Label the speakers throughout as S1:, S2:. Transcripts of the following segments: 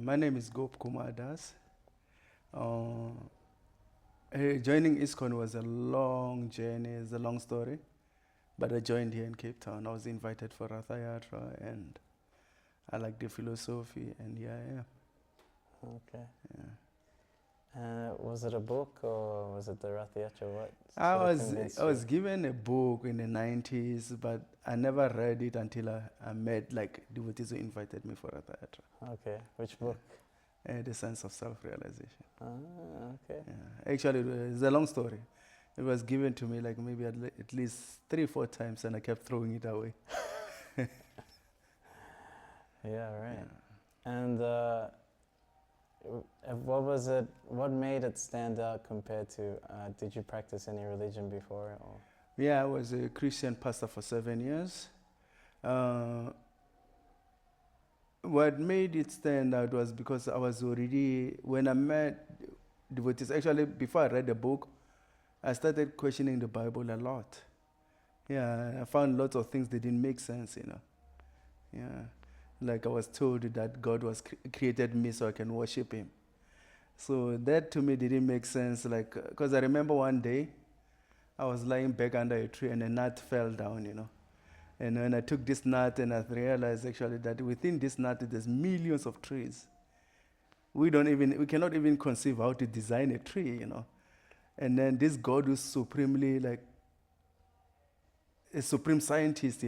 S1: My name is Gopa Kumar Das. Joining ISKCON was a long journey, it's a long story. But I joined here in Cape Town. I was invited for Ratha Yatra, and I like the philosophy, and here I am.
S2: Okay.
S1: Yeah.
S2: Was it a book or was it the Ratha Yatra? What
S1: I
S2: sort of convinced
S1: was
S2: you?
S1: given a book in the 90s, but I never read it until I met like devotees who invited me for Ratha Yatra.
S2: Okay, which book?
S1: The Sense of Self-Realization.
S2: Okay.
S1: Yeah. Actually, it's a long story. It was given to me like maybe at least 3-4 times, and I kept throwing it away.
S2: Yeah, right.
S1: Yeah.
S2: And what was it? What made it stand out compared to? Did you practice any religion before? Or?
S1: Yeah, I was a Christian pastor for 7 years. What made it stand out was because I was already, when I met devotees, actually before I read the book, I started questioning the Bible a lot. Yeah, I found lots of things that didn't make sense, Yeah, like I was told that God was created me so I can worship Him. So that to me didn't make sense, like, because I remember one day I was lying back under a tree and a nut fell down. And when I took this nut and I realized actually that within this nut there's millions of trees. We cannot even conceive how to design a tree. And then this God who's supremely like a supreme scientist,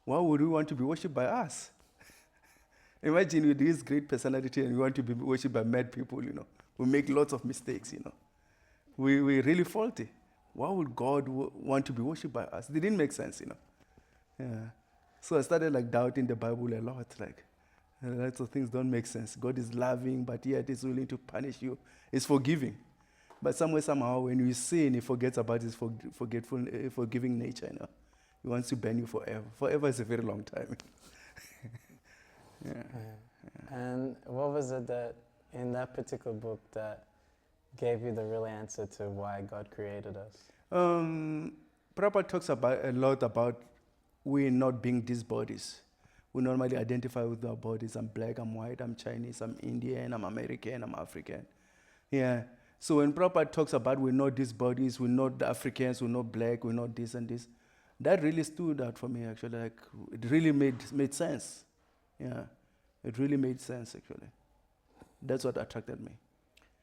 S1: why would we want to be worshipped by us? Imagine with this great personality and we want to be worshipped by mad people, We make lots of mistakes, We're really faulty. Why would God want to be worshipped by us? It didn't make sense, Yeah. So I started like doubting the Bible a lot, like lots of things don't make sense. God is loving, but yet He's willing to punish you. He's forgiving. But somehow, when you sin, He forgets about His forgiving nature, He wants to ban you forever. Forever is a very long time. Yeah.
S2: And what was it that, in that particular book, that gave you the real answer to why God created us?
S1: Prabhupada talks a lot about we not being these bodies. We normally identify with our bodies. I'm black, I'm white, I'm Chinese, I'm Indian, I'm American, I'm African. Yeah. So when Prabhupada talks about we're not these bodies, we're not Africans, we're not black, we're not this and this, that really stood out for me actually. Like it really made sense. Yeah. It really made sense actually. That's what attracted me.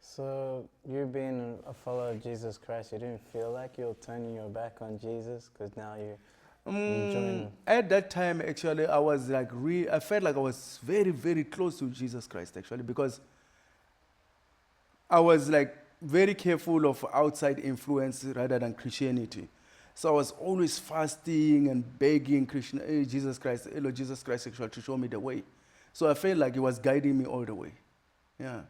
S2: So you being a follower of Jesus Christ, you didn't feel like you're turning your back on Jesus because now you join?
S1: At that time, actually, I was like, I felt like I was very, very close to Jesus Christ, actually, because I was like very careful of outside influence rather than Christianity. So I was always fasting and begging Jesus Christ, Lord Jesus Christ, actually, to show me the way. So I felt like He was guiding me all the way. Yeah.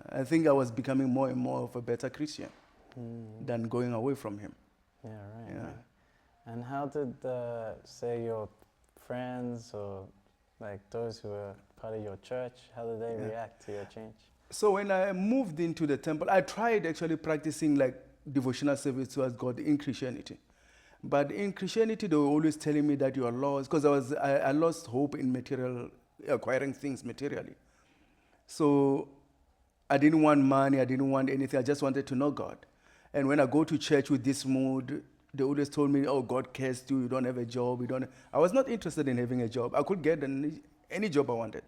S1: I think I was becoming more and more of a better Christian than going away from Him.
S2: Yeah, right.
S1: Yeah.
S2: Right. And how did, say, your friends or like those who were part of your church, how did they react to your change?
S1: So when I moved into the temple, I tried actually practicing like devotional service towards God in Christianity. But in Christianity, they were always telling me that you are lost, because I lost hope in acquiring things materially. So I didn't want money, I didn't want anything, I just wanted to know God. And when I go to church with this mood, they always told me, oh, God cursed you, you don't have a job, I was not interested in having a job. I could get any job I wanted.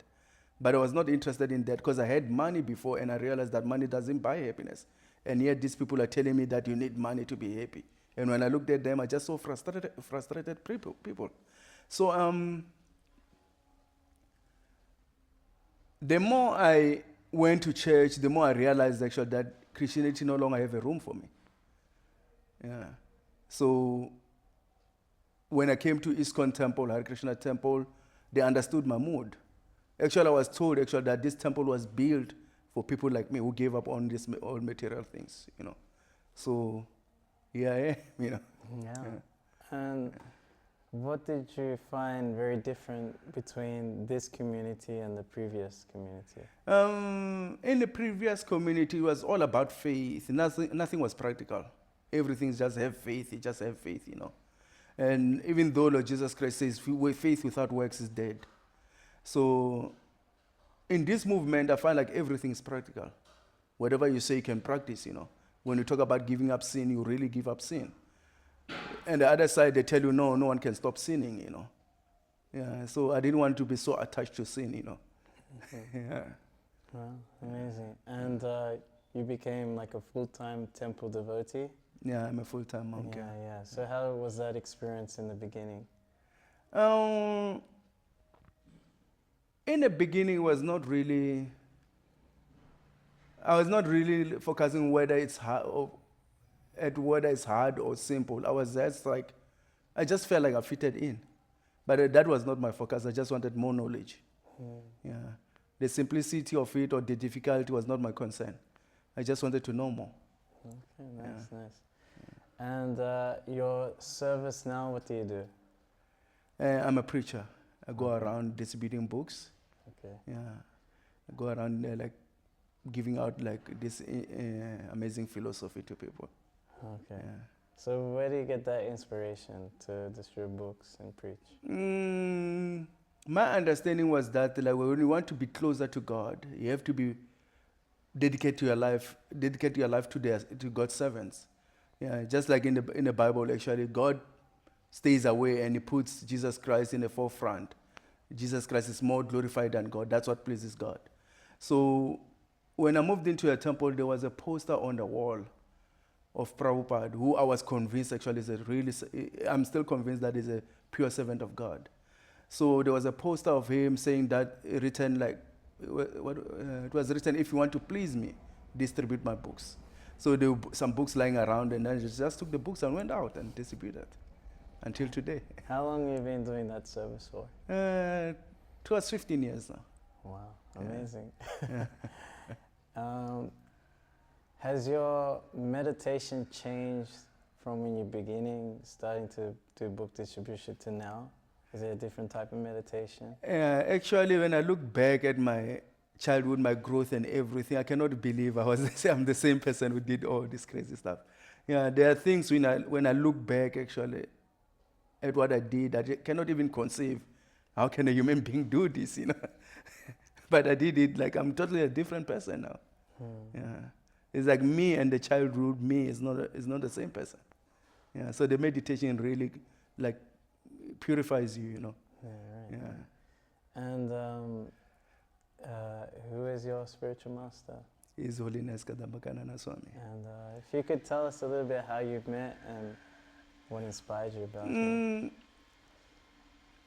S1: But I was not interested in that because I had money before and I realized that money doesn't buy happiness. And yet these people are telling me that you need money to be happy. And when I looked at them, I just saw frustrated people. So the more I went to church, the more I realized actually that Christianity no longer have a room for me. Yeah. So when I came to ISKCON temple, Hare Krishna temple, they understood my mood. Actually, I was told that this temple was built for people like me who gave up on all material things, So, yeah,
S2: Yeah. And what did you find very different between this community and the previous community?
S1: In the previous community, it was all about faith. Nothing was practical. Everything just have faith. You just have faith, And even though Lord Jesus Christ says faith without works is dead. So in this movement, I find like everything is practical. Whatever you say, you can practice, When you talk about giving up sin, you really give up sin. And the other side, they tell you, no, no one can stop sinning, Yeah, so I didn't want to be so attached to sin, Yeah.
S2: Wow, amazing. And you became like a full-time temple devotee?
S1: Yeah, I'm a full-time monk.
S2: Yeah. So how was that experience in the beginning?
S1: In the beginning, I was not really focusing whether it's hard or simple. I was just like, I just felt like I fitted in. But that was not my focus. I just wanted more knowledge. Yeah. The simplicity of it or the difficulty was not my concern. I just wanted to know more.
S2: Okay, nice. And your service now, what do you do?
S1: I'm a preacher. I go around distributing books.
S2: Okay.
S1: Yeah. I go around like giving out like this amazing philosophy to people.
S2: Okay. Yeah. So where do you get that inspiration to distribute books and preach?
S1: My understanding was that like when you want to be closer to God, you have to be dedicate your life to God's servants. Yeah, just like in the Bible, actually, God stays away and He puts Jesus Christ in the forefront. Jesus Christ is more glorified than God. That's what pleases God. So when I moved into a temple, there was a poster on the wall of Prabhupada, who I was convinced actually I'm still convinced that he's a pure servant of God. So there was a poster of him saying that written like, it was written, if you want to please me, distribute my books. So there were some books lying around, and I just took the books and went out and distributed until today.
S2: How long have you been doing that service for?
S1: It was 15 years now.
S2: Wow, amazing. Yeah. Has your meditation changed from when you're beginning, starting to do book distribution to now? Is it a different type of meditation?
S1: Actually, when I look back at my childhood, my growth and everything, I cannot believe I'm the same person who did all this crazy stuff. Yeah, there are things when I look back actually at what I did, I cannot even conceive. How can a human being do this, But I did it like I'm totally a different person now. Yeah, it's like me and the childhood me is not the same person. Yeah, so the meditation really like purifies you,
S2: Yeah, right.
S1: Yeah.
S2: And who is your spiritual master?
S1: His Holiness Kadamba Kanana Swami.
S2: And if you could tell us a little bit how you've met and what inspired you about him.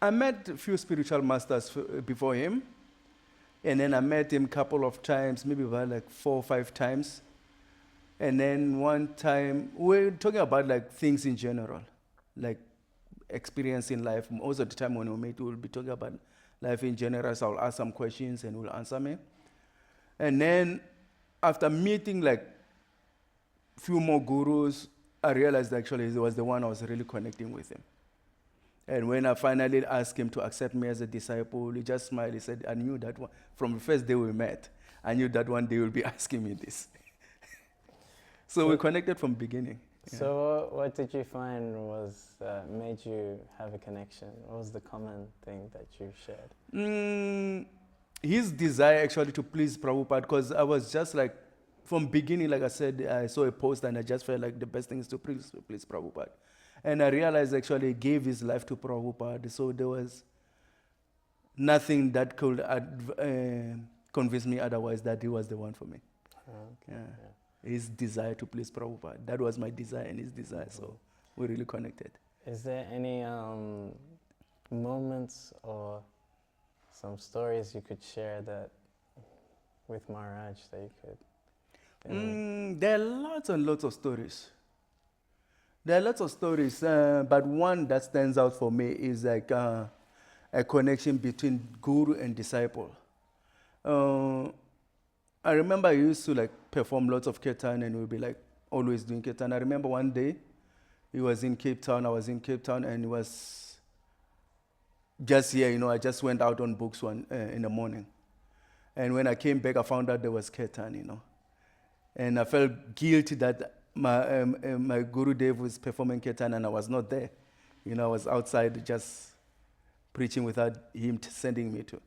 S1: I met a few spiritual masters before him, and then I met him a couple of times, maybe about like 4 or 5 times. And then one time, we're talking about like things in general, like experience in life. Most of the time when we meet, we'll be talking about life in general, so I'll ask some questions and he'll answer me. And then after meeting like few more gurus, I realized actually he was the one I was really connecting with him. And when I finally asked him to accept me as a disciple, he just smiled. He said, I knew that one. From the first day we met, I knew that one day he would be asking me this. So we connected from beginning. Yeah.
S2: So what did you find made you have a connection? What was the common thing that you shared?
S1: His desire actually to please Prabhupada, because I was just like, from beginning, like I said, I saw a post and I just felt like the best thing is to please Prabhupada. And I realized actually he gave his life to Prabhupada, so there was nothing that could convince me otherwise that he was the one for me.
S2: Okay. Yeah.
S1: His desire to please Prabhupada. That was my desire and his desire, so we really connected.
S2: Is there any moments or some stories you could share that with Maharaj that you could?
S1: There are lots and lots of stories. But one that stands out for me is like a connection between guru and disciple. I remember I used to like perform lots of kirtan and we'll be like always doing kirtan. I remember one day he was in Cape Town, I was in Cape Town, and he was just here, I just went out on books in the morning. And when I came back, I found out there was kirtan, And I felt guilty that my Guru Dev was performing kirtan and I was not there. I was outside just preaching without him sending me to.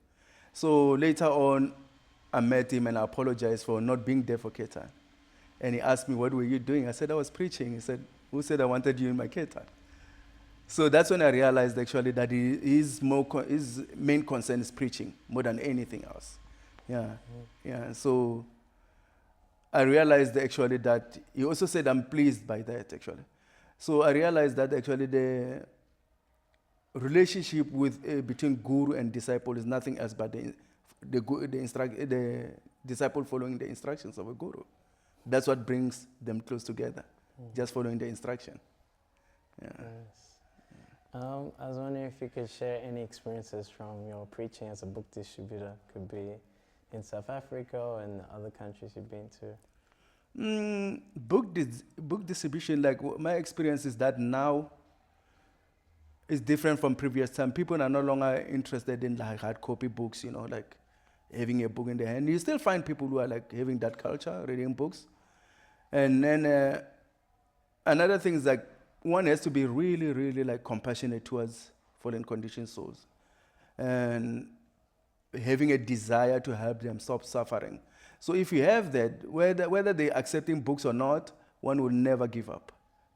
S1: So later on, I met him and I apologized for not being there for Ketan. And he asked me, what were you doing? I said, I was preaching. He said, who said I wanted you in my Ketan? So that's when I realized actually that his main concern is preaching more than anything else. Yeah, yeah. So I realized actually that he also said I'm pleased by that actually. So I realized that actually the relationship with between guru and disciple is nothing else but the disciple following the instructions of a guru. That's what brings them close together, just following the instruction. Yeah.
S2: Nice. I was wondering if you could share any experiences from your preaching as a book distributor. Could be in South Africa or in other countries you've been to.
S1: Book distribution, like my experience is that now is different from previous time. People are no longer interested in like hard copy books, you know, like having a book in their hand. You still find people who are like having that culture, reading books. And then another thing is like one has to be really, really like compassionate towards fallen conditioned souls, and having a desire to help them stop suffering. So if you have that, whether they're accepting books or not, one will never give up.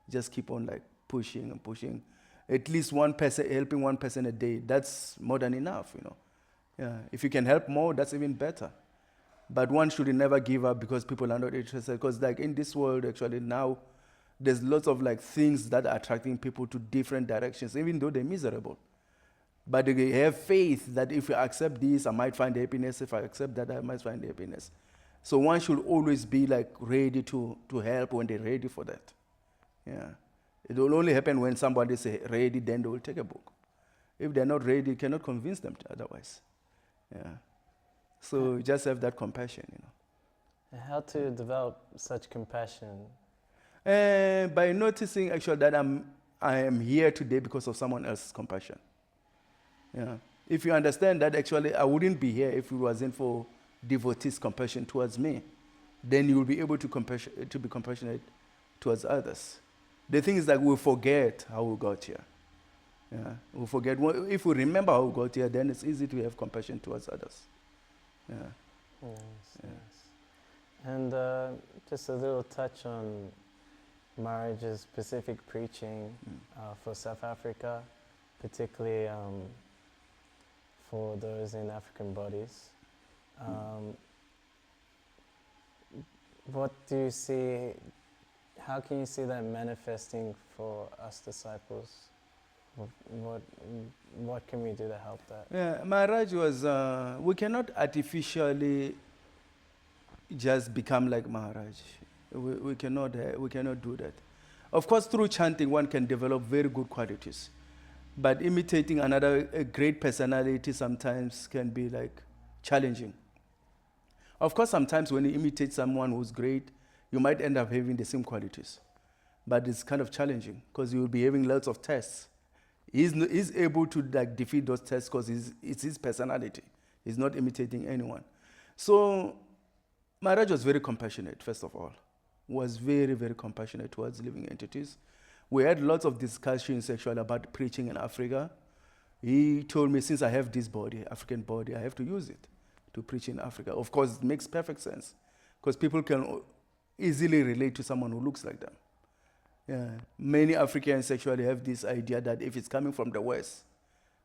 S1: Just keep on like pushing and pushing. At least one person, helping one person a day, that's more than enough, you know. Yeah. If you can help more, that's even better. But one should never give up because people are not interested. Because like in this world, actually now, there's lots of like things that are attracting people to different directions, even though they're miserable. But they have faith that if I accept this, I might find happiness. If I accept that, I might find happiness. So one should always be like ready to help when they're ready for that. Yeah. It will only happen when somebody is ready, then they will take a book. If they're not ready, you cannot convince them otherwise. Yeah. So just have that compassion, you know.
S2: And how to develop such compassion?
S1: By noticing actually that I am here today because of someone else's compassion. Yeah. If you understand that actually I wouldn't be here if it wasn't for devotees' compassion towards me, then you will be able to be compassionate towards others. The thing is that we forget how we got here. Yeah. We forget. If we remember how we got here, then it's easy to have compassion towards others. Yeah.
S2: Nice, nice. And just a little touch on Maharaj's specific preaching for South Africa, particularly for those in African bodies. What do you see, how can you see that manifesting for us disciples? What can we do to help that?
S1: Yeah, Maharaj was, we cannot artificially just become like Maharaj. We cannot do that. Of course, through chanting, one can develop very good qualities. But imitating a great personality sometimes can be like challenging. Of course, sometimes when you imitate someone who's great, you might end up having the same qualities. But it's kind of challenging because you will be having lots of tests. He's able to like defeat those tests because it's his personality. He's not imitating anyone. So Maharaj was very compassionate, first of all. Was very, very compassionate towards living entities. We had lots of discussions actually about preaching in Africa. He told me, since I have this body, African body, I have to use it to preach in Africa. Of course, it makes perfect sense because people can easily relate to someone who looks like them. Yeah. Many Africans actually have this idea that if it's coming from the West,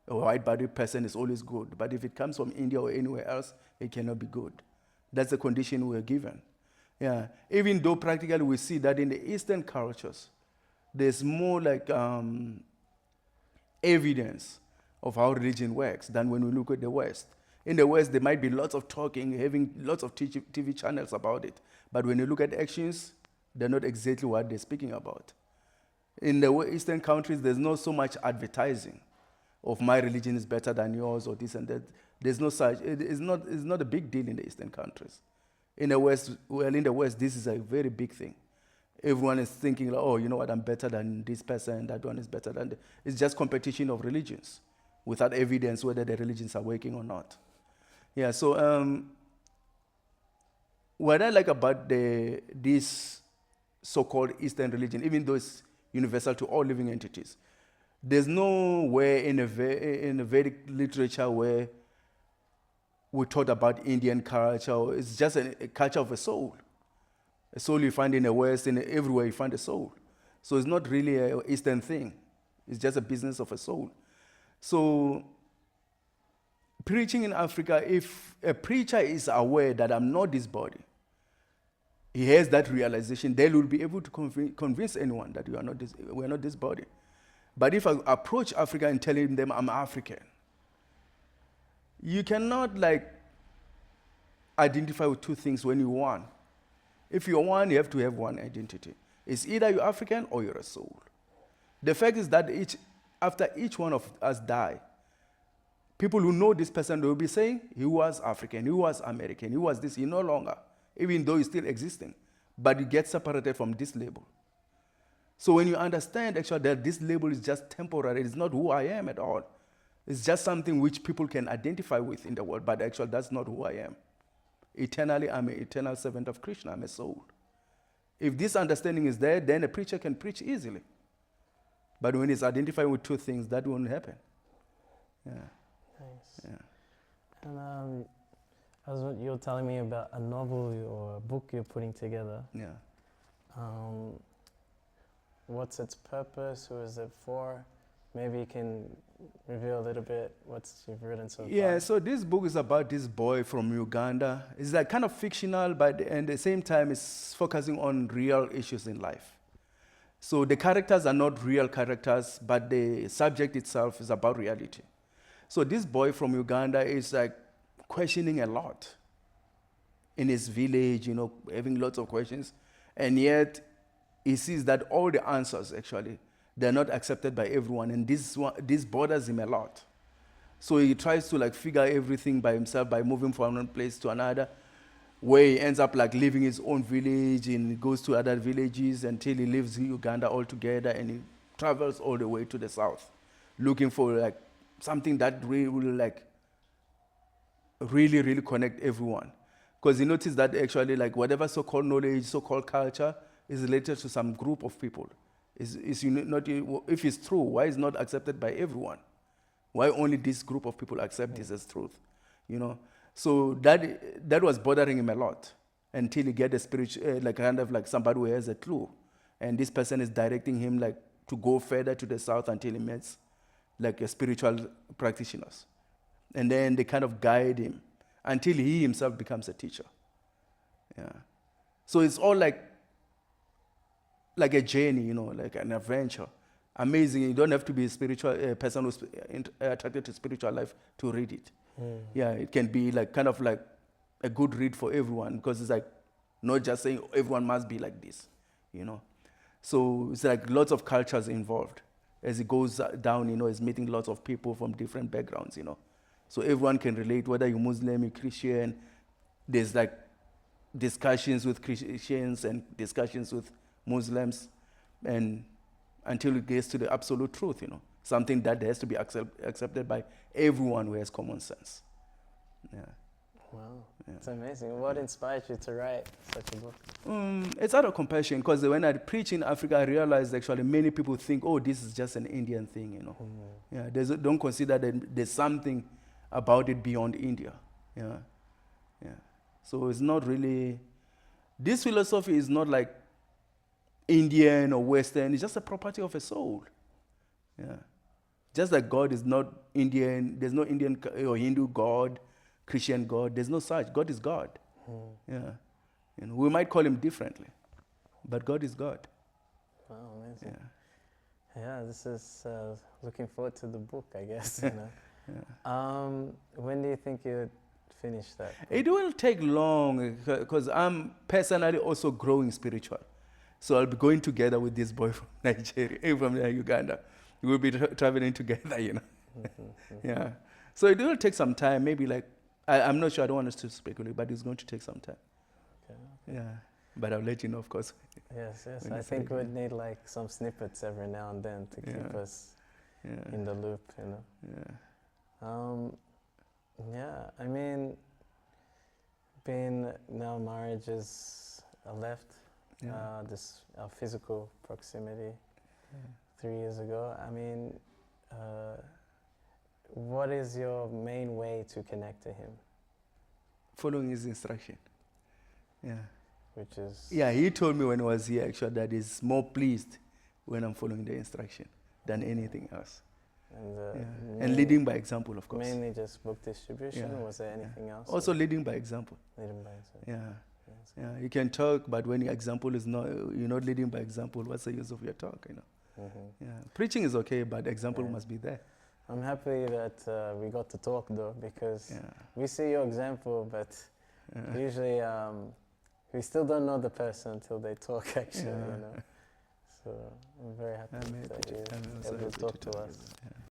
S1: a white-bodied person is always good. But if it comes from India or anywhere else, it cannot be good. That's the condition we're given. Yeah. Even though practically we see that in the Eastern cultures, there's more like evidence of how religion works than when we look at the West. In the West, there might be lots of talking, having lots of TV channels about it. But when you look at actions, they're not exactly what they're speaking about. In the Eastern countries, there's not so much advertising of my religion is better than yours or this and that. There's no such, it's not a big deal in the Eastern countries. In the West, this is a very big thing. Everyone is thinking, like, oh, you know what, I'm better than this person, that one is better than it's just competition of religions without evidence whether the religions are working or not. Yeah, so what I like about this so-called Eastern religion, even though it's universal to all living entities, there's nowhere in a Vedic literature where we taught about Indian culture. It's just a culture of a soul. A soul you find in the West, and everywhere you find a soul. So it's not really an Eastern thing. It's just a business of a soul. So preaching in Africa, if a preacher is aware that I'm not this body, he has that realization, they will be able to convince anyone that we are not this body. But if I approach Africa and telling them I'm African, you cannot identify with two things when you're one. If you're one, you have to have one identity. It's either you're African or you're a soul. The fact is that after each one of us die, people who know this person, they will be saying, he was African, he was American, he was this, he no longer, even though he's still existing. But you get separated from this label. So when you understand actually that this label is just temporary, it's not who I am at all. It's just something which people can identify with in the world, but actually that's not who I am. Eternally, I'm an eternal servant of Krishna, I'm a soul. If this understanding is there, then a preacher can preach easily. But when it's identified with two things, that won't happen. Yeah.
S2: Nice.
S1: Yeah.
S2: And you were telling me about a novel or a book you're putting together.
S1: Yeah.
S2: What's its purpose? Who is it for? Maybe you can reveal a little bit what you've written so far.
S1: Yeah, so this book is about this boy from Uganda. It's like kind of fictional, but at the same time, it's focusing on real issues in life. So the characters are not real characters, but the subject itself is about reality. So this boy from Uganda is like questioning a lot in his village, having lots of questions. And yet he sees that all the answers actually, they're not accepted by everyone. And this bothers him a lot. So he tries to figure everything by himself by moving from one place to another, where he ends up leaving his own village and goes to other villages until he leaves Uganda altogether, and he travels all the way to the south, looking for something that really will really connect everyone. Because he noticed that actually whatever so-called knowledge, so-called culture is related to some group of people. If it's true, why is it not accepted by everyone? Why only this group of people accept this as truth? So that was bothering him a lot until he get a spiritual, somebody who has a clue. And this person is directing him to go further to the south until he meets a spiritual practitioners. And then they kind of guide him until he himself becomes a teacher. Yeah. So it's all like a journey, like an adventure. Amazing. You don't have to be a spiritual person who's attracted to spiritual life to read it. Yeah, it can be kind of a good read for everyone, because it's not just saying everyone must be like this, So it's lots of cultures involved. As it goes down, it's meeting lots of people from different backgrounds, So everyone can relate, whether you're Muslim, you're Christian. There's discussions with Christians and discussions with Muslims, and until it gets to the absolute truth, something that has to be accepted by everyone who has common sense. Yeah.
S2: Wow, it's amazing. What inspired you to write such a book?
S1: It's out of compassion, because when I preach in Africa, I realized actually many people think, oh, this is just an Indian thing, Yeah, don't consider that there's something about it beyond India. Yeah. So it's not really, this philosophy is not Indian or Western. It's just a property of a soul. Yeah. Just like God is not Indian, there's no Indian or Hindu God, Christian God. There's no such. God is God. Yeah. We might call him differently, but God is God.
S2: Wow, amazing. Yeah, this is looking forward to the book, I guess. When do you think you'd finish that book?
S1: It will take long, because I'm personally also growing spiritual. So I'll be going together with this boy from Nigeria, from Uganda. We'll be traveling together, Yeah. So it will take some time, maybe I'm not sure, I don't want us to speculate, but it's going to take some time. Okay. Yeah. But I'll let you know, of course.
S2: Yes. I think we'd need some snippets every now and then to keep us in the loop, Yeah. I mean, being now marriage is left. This physical proximity 3 years ago. I mean, what is your main way to connect to him?
S1: following his instruction. Yeah.
S2: Which is
S1: Yeah, he told me when I was here actually that he's more pleased when I'm following the instruction than anything else.
S2: and,
S1: Yeah. And leading by example, of course.
S2: mainly just book distribution,
S1: Yeah,
S2: or was there anything else?
S1: Also leading by example.
S2: Leading by example.
S1: Yeah.
S2: Yes.
S1: Yeah. You can talk, but when your example is not, you're not leading by example, what's the use of your talk, you know?
S2: Mm-hmm.
S1: Yeah. Preaching is okay, but example
S2: Yeah.
S1: must be there.
S2: I'm happy that we got to talk though, because
S1: Yeah.
S2: we see your example, but usually we still don't know the person until they talk actually,
S1: Yeah.
S2: you know. So I'm very happy
S1: I'm
S2: that
S1: happy
S2: you're
S1: I'm also
S2: able to
S1: happy
S2: talk
S1: to
S2: to
S1: talk
S2: us.
S1: to you. Yeah.